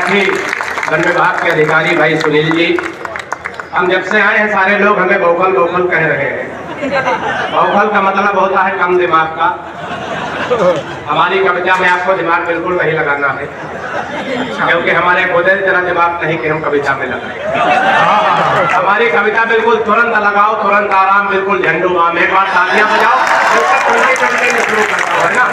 साथ ही वन विभाग के अधिकारी भाई सुनील जी, हम जब से आए हैं सारे लोग हमें बौखल बौखल कह रहे हैं। बौखल का मतलब होता है कम दिमाग का। हमारी कविता में आपको दिमाग बिल्कुल नहीं लगाना है, क्योंकि हमारे खुद इतना दिमाग नहीं कि हम कविता में लगाएं। हमारी कविता बिल्कुल तुरंत लगाओ, तुरंत आराम, बिल्कुल झंडू बाम, एक बार तालियां बजाओ, शुरू करता है ना।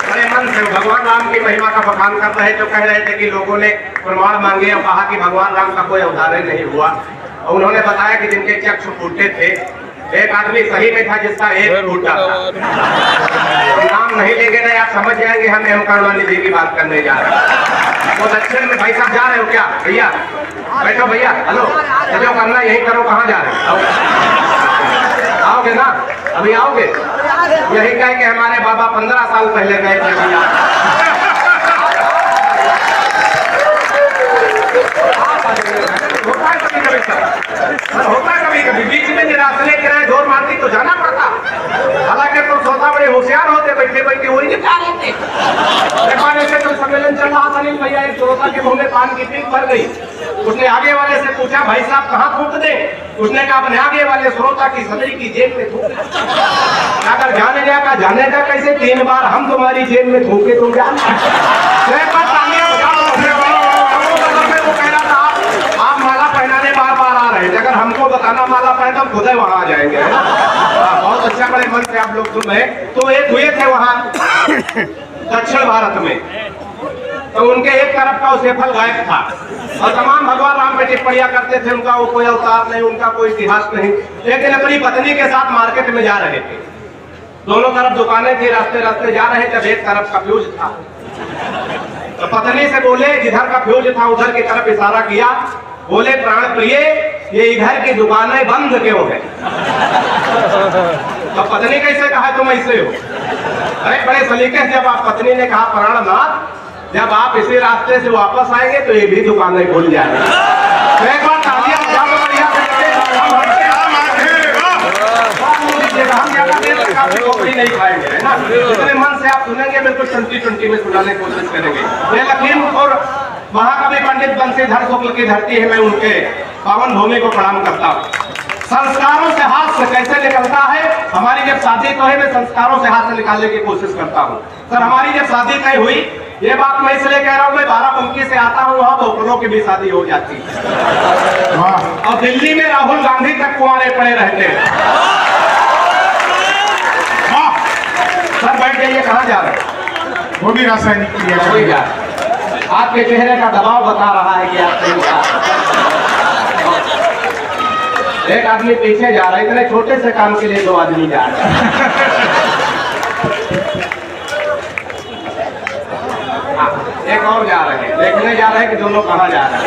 बड़े मन से भगवान राम की महिमा का बखान कर रहे, जो कह रहे थे कि लोगों ने प्रमाण मांगे और कहा कि भगवान राम का कोई अवतार नहीं हुआ। और उन्होंने बताया कि जिनके चक्षु फूटे थे, एक आदमी सही में था जिसका एक फूटा था। नाम नहीं लेंगे नहीं, आप समझ जाएंगे हम एम करुणानिधि की बात करने जा रहे हैं। तो दक्षिण में भाई साहब जा रहे हो क्या? भैया बैठो, भैया हेलो, जो करना यही करो। कहाँ जा रहे हो? आओगे ना? अभी आओगे? यही कह के हमारे बाबा 15 साल पहले गए थे। भैया होता कभी कभी बीच में निराशने किराए जोर मारती तो जाना पड़ता। हालांकि तुम सोचा बड़े होशियार होते, बैठे बैठे वही निपटा लेते। से तो सम्मेलन चल रहा था, नहीं भैया एक श्रोता के मुंह में पान की पीक भर गई। उसने आगे वाले से पूछा, भाई साहब कहाँ थूक दे? उसने कहा अपने आगे वाले श्रोता की सदरी की जेब में थूक। अगर जाने का कैसे? 3 बार हम तुम्हारी जेब में थूके तुम जाना। अगर हमको बताना माला पहने तो हम खुद ही वहां आ जाएंगे, है ना? बहुत अच्छा, बड़े मन से आप लोग सुन रहे। तो एक हुए थे वहां दक्षिण भारत में, तो उनके एक तरफ का सेफल गायब था और तमाम भगवान राम पे टिप्पणियां करते थे। उनका वो कोई अवतार नहीं, उनका कोई इतिहास नहीं, लेकिन अपनी पत्नी के साथ मार्केट में जा रहे थे। दोनों तरफ दुकानें थी, रास्ते रास्ते जा रहे थे। एक तरफ का फ्यूज था, तो पत्नी से बोले, जिधर का फ्यूज था उधर की तरफ इशारा किया, बोले प्राण प्रिय ये इधर की दुकानें बंद क्यों है? तो पत्नी कैसे कहा तुम ऐसे हो? अरे बड़े सलीके से जब आप पत्नी ने कहा प्राणनाथ, जब आप इसी रास्ते से वापस आएंगे तो ये भी दुकानें खुल जाएंगी। तो एक बार तालियां बजाओ बढ़िया से। हम ज्यादा देर तक आपकी खोपड़ी नहीं खाएंगे, है ना? इतने मन से आप सुनेंगे, बिल्कुल 20 में सुनाने की कोशिश करेंगे। ये लखीमपुर महाकवि पंडित बंशीधर शुक्ल की धरती है। मैं उनके पावन भूमि को प्रणाम करता हूँ। संस्कारों से हाथ कैसे निकलता है? हमारी जब शादी तो है, मैं संस्कारों से हाथ से निकालने की कोशिश करता हूँ। सर हमारी जब शादी तय हुई, ये बात मैं इसलिए कह रहा हूँ, मैं बाराबंकी से आता हूँ, वहाँ बहुपनों की भी शादी हो जाती है। और दिल्ली में राहुल गांधी तक कुंवारे पड़े रहते हैं। सर बैठ जाइए, कहाँ जा रहे हैं? वो भी रासायनिक क्रिया हो जा रहे। आपके चेहरे का दबाव बता रहा है कि आप सही जा रहे। एक आदमी पीछे जा रहा है, इतने छोटे से काम के लिए 2 आदमी जा रहे हैं। एक और जा रहे हैं, देखने जा रहे हैं कि दोनों कहाँ जा रहे हैं।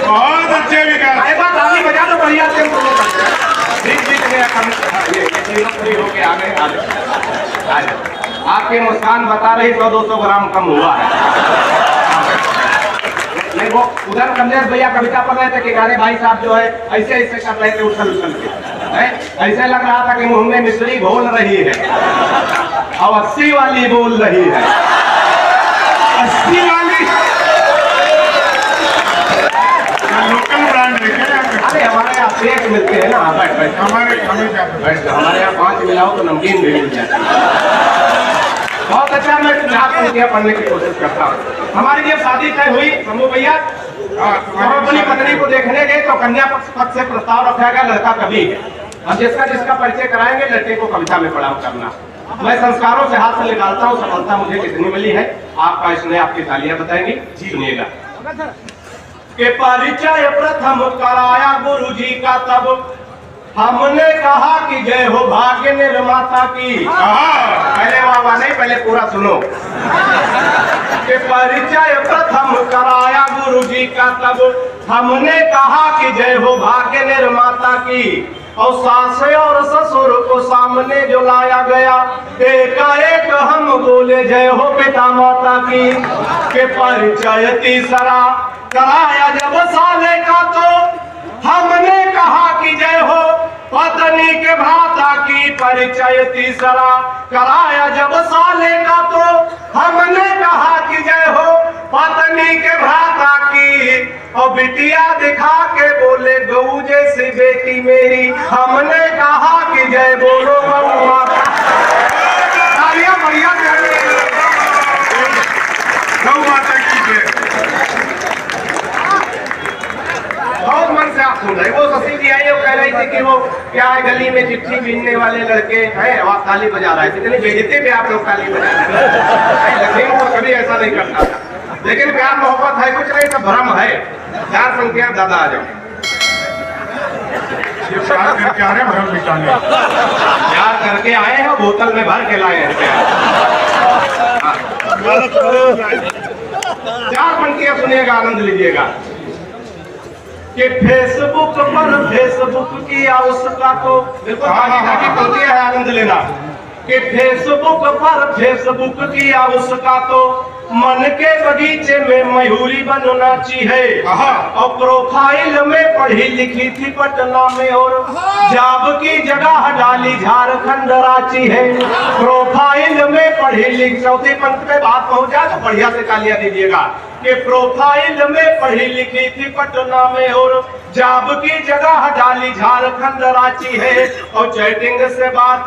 बहुत अच्छे विकास। एक बार ताली बजा दो बढ़िया से। बीच में होके आ गए। आपकी मुस्कान बता रही 100-200 ग्राम कम हुआ है। नहीं वो उधर कमलेश भैया कविता पढ़ रहे थे कि गाने भाई साहब जो है ऐसे ऐसे कर रहे थे उछल उछल के, ऐसे लग रहा था कि मुंह में मिश्री घोल रही है और 80 वाली बोल रही है। 80 वाली लोकल ब्रांड है क्या? अरे हमारे यहाँ शेक मिलते हैं ना। हमारे यहाँ 5 मिलाओ तो नमकीन भी मिल जाती है। बहुत अच्छा, मैं पंक्तियां पढ़ने की कोशिश करता हूँ। हमारी जब शादी तय हुई, शंभू भैया हम अपनी पत्नी को देखने गए तो कन्या पक्ष से प्रस्ताव रखा गया, लड़का कवि है और जिसका परिचय कराएंगे लड़के को कविता में प्रणाम करना। मैं संस्कारों से हाथ से निकालता हूँ, सफलता मुझे कितनी मिली है आपका इसमें आपकी तालियां बताएंगी। सुनिएगा। के परिचय प्रथम कराया गुरु जी का, तब हमने कहा कि जय हो भाग्य निर्माता की। पहले वाह नहीं, पहले पूरा सुनो। के परिचय प्रथम कराया गुरु जी का, तब हमने कहा कि जय हो भाग्य निर्माता की। और सास और ससुर को सामने जो लाया गया, एकाएक हम बोले जय हो पिता माता की। के परिचय तीसरा कराया जब साले का, तो हमने कहा कि जय हो पत्नी पत्नी के भ्राता की परिचय तीसरा कराया जब साले का तो हमने कहा कि जय हो पत्नी के भ्राता की, और बिटिया दिखा के बोले गऊ जैसी बेटी मेरी, हमने कहा कि जय बोलो गऊ माता। तालियां बढ़िया गौ माता की जय। बहुत मन से आप सुन रहे। वो शशि जी आई, वो कह रही थी कि वो क्या है गली में चिट्ठी बीनने वाले लड़के हैं, आवाज ताली बजा रहे थे। इतनी बेइज्जती पे आप लोग ताली बजा रहे हैं। लखीमपुर कभी ऐसा नहीं करता था, लेकिन प्यार मोहब्बत है, कुछ नहीं, सब भ्रम है। 4 संख्या दादा आ जाओ। ये प्यार करके आ रहे हैं भ्रम मिटाने। प्यार करके आए हैं, बोतल में भर के लाए हैं प्यार। 4 पंक्तियां सुनिएगा, आनंद लीजिएगा। कि फेसबुक पर फेसबुक की आवश्यकता तो बिल्कुल की पंक्तियां है, आनंद लेना। कि फेसबुक पर फेसबुक की आवश्यकता तो मन के बगीचे में मयूरी बनना चाहिए। और प्रोफाइल में पढ़ी लिखी थी पटना में, और जॉब की जगह डाली झारखंड रांची है। प्रोफाइल में पढ़ी लिखी, चौथी पंक्ति पे बात पहुंचा तो बढ़िया से तालियां दीजिएगा। कि प्रोफाइल में पढ़ी लिखी थी पटना में, और जॉब की जगह डाली झारखंड रांची है। और चैटिंग से बात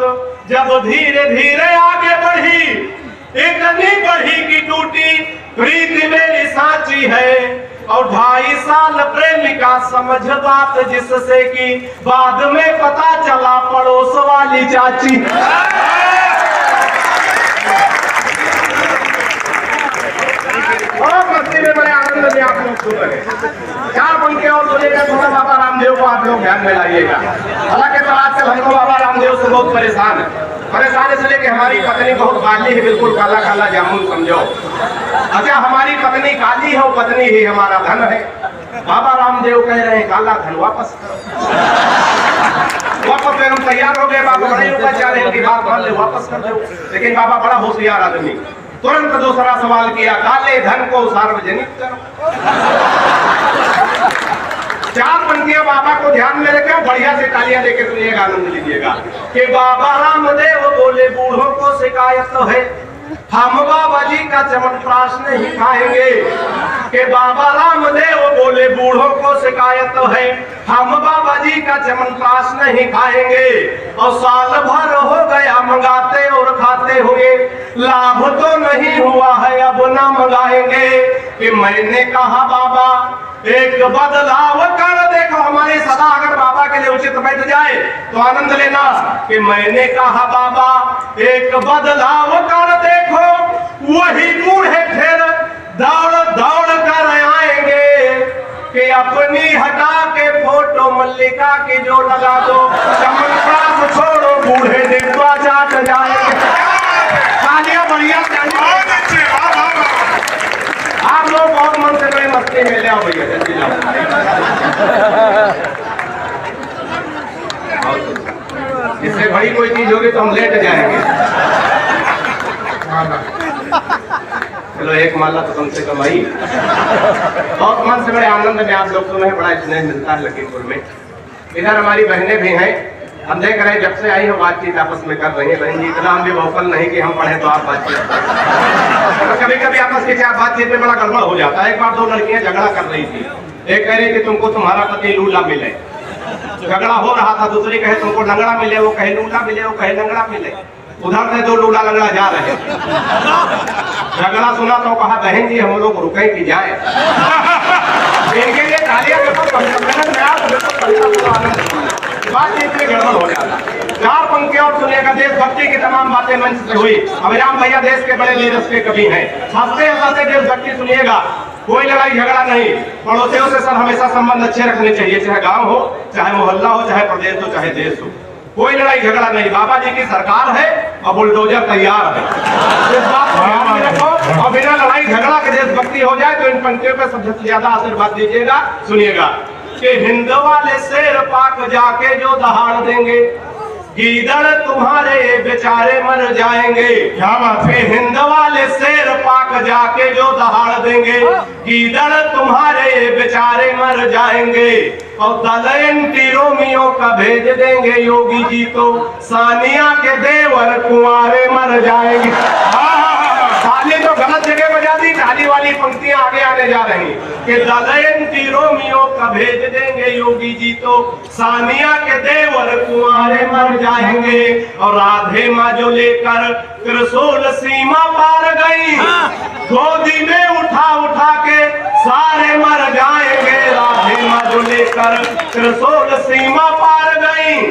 जब धीरे धीरे आगे बढ़ी, इतनी बढ़ी की टूटी प्रीति मेरी साची है। और 2.5 साल प्रेमिका समझ बात जिससे कि बाद में पता चला पड़ोस वाली चाची। बहुत मस्ती में बड़े आनंद में आप लोग सुन रहे हैं। 4 पंक्तियां और सुनिएगा। थोड़ा बाबा रामदेव को आप लोग ध्यान में लाइएगा। हालांकि तो आजकल हमको बाबा रामदेव से बहुत परेशान है। परेशान इसलिए कि हमारी पत्नी बहुत काली है, बिल्कुल काला काला जामुन समझो। अच्छा, हमारी पत्नी काली है, पत्नी ही हमारा धन है। बाबा रामदेव कह रहे हैं काला धन वापस करो। वापस हम तैयार हो गए। बाबा बड़े ऊपर जा रहे हैं कि बात मान ले, वापस कर दो। लेकिन बाबा बड़ा होशियार आदमी, तुरंत दूसरा सवाल किया, काले धन को सार्वजनिक करो। 4 पंक्तियां बाबा को ध्यान में रखें, बढ़िया से तालियां देके सुनिएगा, आनंद लीजिएगा। कि बाबा रामदेव बोले बूढ़ों को शिकायत तो है, हम बाबा जी का च्यवनप्राश नहीं खाएंगे। कि बाबा रामदेव बोले बूढ़ों को शिकायत तो है, हम बाबा जी का च्यवनप्राश नहीं खाएंगे। और साल भर हो गया मंगाते और खाते हुए, लाभ तो नहीं हुआ है, अब ना मंगाएंगे। कि मैंने कहा बाबा एक बदलाव कर देखो। हमारी सदा अगर बाबा के लिए उचित बैठ जाए तो आनंद लेना। कि मैंने कहा बाबा एक बदलाव कर देखो, वही बूढ़े फिर दौड़ दौड़ कर आएंगे। कि अपनी हटा के फोटो मल्लिका की जो लगा दो, च्यवनप्राश छोड़ो बूढ़े डिब्बा चाट जाएंगे। तालियां बढ़िया, बहुत अच्छे। आप लोग बहुत मन से बड़े मस्ती में ले आओ भैया, जल्दी लाओ। इससे बड़ी कोई चीज होगी तो हम लेट जाएंगे। चलो एक माला तो कम से कम आई। बहुत मन से बड़े आनंद में आप लोग सुने, बड़ा स्नेह मिलता है लखीमपुर में। इधर हमारी बहनें भी हैं, हम देख रहे हैं जब से आई हो बातचीत आपस में कर रही है। बहन जी इतना हम भी वोकल नहीं कि हम पढ़े तो आप बातचीत तो कभी कभी आपस की बातचीत में बड़ा गड़बड़ हो जाता है। एक बार 2 लड़कियां झगड़ा कर रही थी। एक कह रही थी तुमको तुम्हारा पति लूला मिले, झगड़ा हो रहा था। दूसरी कहे तुमको लंगड़ा मिले, वो कहे लूला मिले, वो कहे लंगड़ा मिले। उधर से 2 लूला लंगड़ा जा रहे। झगड़ा सुना तो कहा बहन जी हम लोग रुके कि जाए। इनके लिए तालियां बातचीत में गड़बड़ हो जाता। 4 पंक्तियां और सुनिएगा। देशभक्ति की तमाम बातें मंच से हुई। अभिराम भैया देश के बड़े लीडर्स के कवि हैं। हंसते हंसते देशभक्ति सुनिएगा। कोई लड़ाई झगड़ा नहीं, पड़ोसियों से सर हमेशा संबंध अच्छे रखने चाहिए, चाहे गांव हो, चाहे मोहल्ला हो, चाहे प्रदेश हो, चाहे देश हो। कोई लड़ाई झगड़ा नहीं। बाबा जी की सरकार है और बुलडोजर तैयार है। इस बात को ध्यान में रखो और बिना लड़ाई झगड़ा के देशभक्ति हो जाए तो इन पंक्तियों पर सबसे ज्यादा आशीर्वाद दीजिएगा। सुनिएगा। कि हिंद वाले शेर पाक जाके जो दहाड़ देंगे, गीदड़ तुम्हारे बेचारे मर जाएंगे। क्या बात है। हिंद वाले शेर पाक जाके जो दहाड़ देंगे, गीदड़ तुम्हारे बेचारे मर जाएंगे। और दलयंती रोमियो का भेज देंगे योगी जी तो सानिया के देवर कुंवारे मर जाएंगे। ताली तो गलत जगह बजा दी, ताली वाली पंक्तियां आगे आने जा रही कि दलयंती रोमियो का भेज देंगे योगी जी तो सानिया के देवर कुंवारे मर जाएंगे। और राधे माँ जो लेकर त्रिशूल सीमा पार गई, गोदी में उठा उठा के सारे मर जाएंगे। राधे माँ जो लेकर त्रिशूल सीमा पार गई,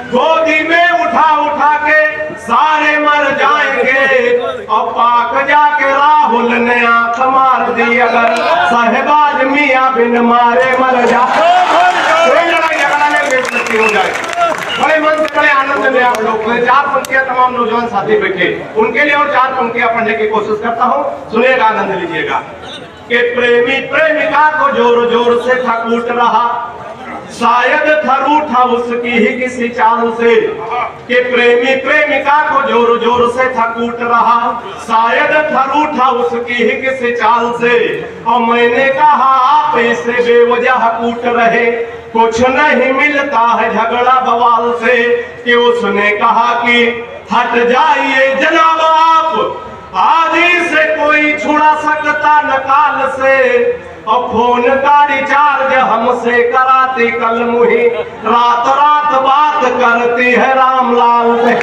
गोदी में उठा उठा के सारे मर जाएंगे। और पाक जाके राहुल ने आंख मार दी, अगर साहेबाज मियाँ बिन मारे मर जाए। लड़ाई झगड़ा में बेइज्जती हो जाए। बड़े मन से बड़े आनंद में आप लोग 4 पंक्तियां तमाम नौजवान साथी बैठे, उनके लिए और 4 पंक्तियां पढ़ने की कोशिश करता हूँ, सुनिएगा, आनंद लीजिएगा। कि प्रेमी प्रेमिका को जोर जोर से था कूट रहा, शायद था रूठा उसकी ही किसी चाल से। कि प्रेमी प्रेमिका को जोर जोर से था कूट रहा, शायद था रूठा उसकी ही किसी चाल से। और मैंने कहा आप इसे बेवजह कूट रहे, कुछ नहीं मिलता है झगड़ा बवाल से। कि उसने कहा कि हट जाइए जनाब आप, आदि से कोई छुड़ा सकता नकाल से। और फोन का रिचार्ज हमसे कराती कल मुही, रात रात बात करती है रामलाल से।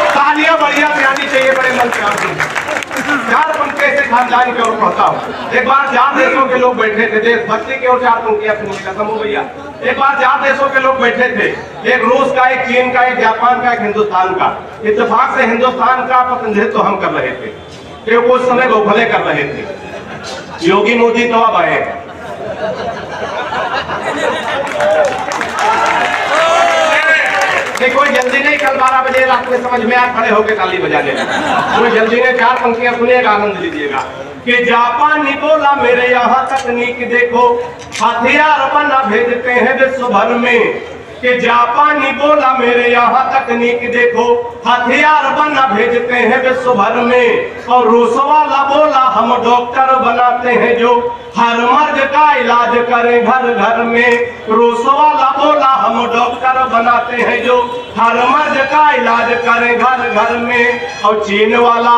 तालियां बढ़िया से आनी चाहिए बड़े मन से आती। 4 पंक्ति से खानदान की ओर पढ़ता हूँ। एक बार 4 देशों के लोग बैठे थे, देशभक्ति की ओर 4 पंक्तियां सुनिएगा समूह भैया। एक बार 4 देशों के लोग बैठे थे, एक रूस का, एक चीन का, एक जापान का, एक हिंदुस्तान का। इत्तेफाक से हिंदुस्तान का प्रतिनिधित्व हम कर रहे थे, कि कुछ समय गोखले कर रहे थे। योगी मोदी तो अब आए, कोई जल्दी नहीं, कल 12 बजे रात में समझ में आए, खड़े होकर ताली बजा लेना। कोई जल्दी नहीं, 4 पंक्तियां सुनिएगा, आनंद लीजिएगा। कि जापानी बोला मेरे यहाँ तकनीक देखो, हथियार बना भेजते हैं विश्व भर में। कि जापानी बोला मेरे यहाँ तकनीक देखो, हथियार बना भेजते हैं विश्व भर में। और रूस वाला बोला हम डॉक्टर बनाते हैं जो हर मर्ज का इलाज करें घर घर में। रूस वाला बोला हम डॉक्टर बनाते हैं जो हर मर्ज का इलाज करें घर घर में। और चीन वाला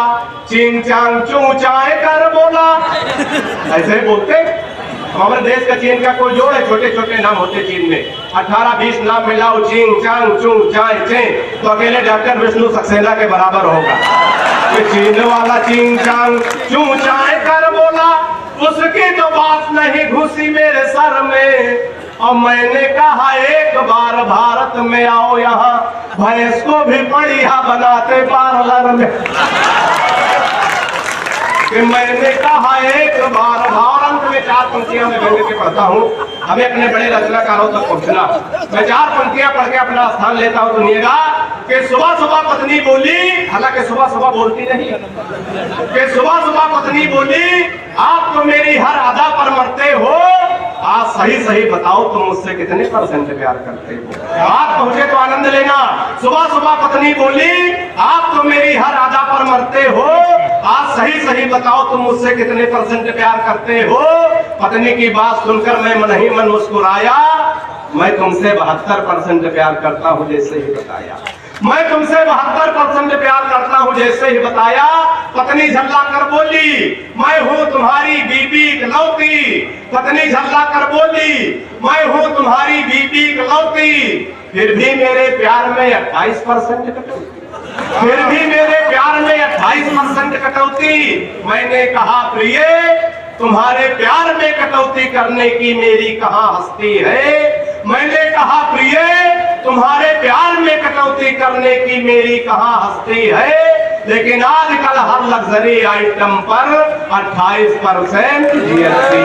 चीन चांग चू चाय कर बोला, ऐसे बोलते हमारे देश का चीन का कोई जोड़ है, छोटे छोटे नाम होते चीन में, 18-20 नाम मिलाओ, चीन चांग चू चाय चे, तो अकेले डॉक्टर विष्णु सक्सेना के बराबर होगा। तो चीन वाला चीन चांग चू चाय कर बोला, उसकी तो बात नहीं घुसी मेरे सर में। और मैंने कहा एक बार भारत में आओ, यहाँ भैंस को भी बढ़िया बनाते पार्लर में। कि मैंने कहा एक बार, अंत में 4 पंक्तियां मैं व्यंग्य के पढ़ता हूँ, हमें अपने बड़े रचनाकारों तक पहुंचना। मैं 4 पंक्तियां पढ़ के अपना स्थान लेता हूँ, सुनिएगा। कि सुबह सुबह पत्नी बोली, हालांकि सुबह सुबह बोलती नहीं, कि सुबह सुबह पत्नी बोली आप तो मेरी हर अदा पर मरते हो, आज सही सही बताओ तुम मुझसे कितने % प्यार करते हो। आप पहुंचे तो आनंद लेना। सुबह सुबह पत्नी बोली आप तो मेरी हर अदा पर मरते हो, आज सही सही बताओ तुम मुझसे कितने % प्यार करते हो। पत्नी की बात सुनकर मैं मन ही मन मुस्कुराया, मैं तुमसे 72% प्यार करता हूँ जैसे ही बताया। मैं तुमसे 72% प्यार करता हूँ जैसे ही बताया। पत्नी झल्ला कर बोली मैं हूँ तुम्हारी बीबी इकलौती। पत्नी झल्ला कर बोली मैं हूँ तुम्हारी बीबी इकलौती। फिर भी मेरे प्यार में 28% कटौती, फिर भी मेरे प्यार में 28% कटौती। मैंने कहा प्रिय तुम्हारे प्यार में कटौती करने की मेरी कहाँ हस्ती है। मैंने कहा प्रिय तुम्हारे प्यार में कटौती करने की मेरी कहाँ हस्ती है। लेकिन आजकल हर लग्जरी आइटम पर 28% जीएसटी।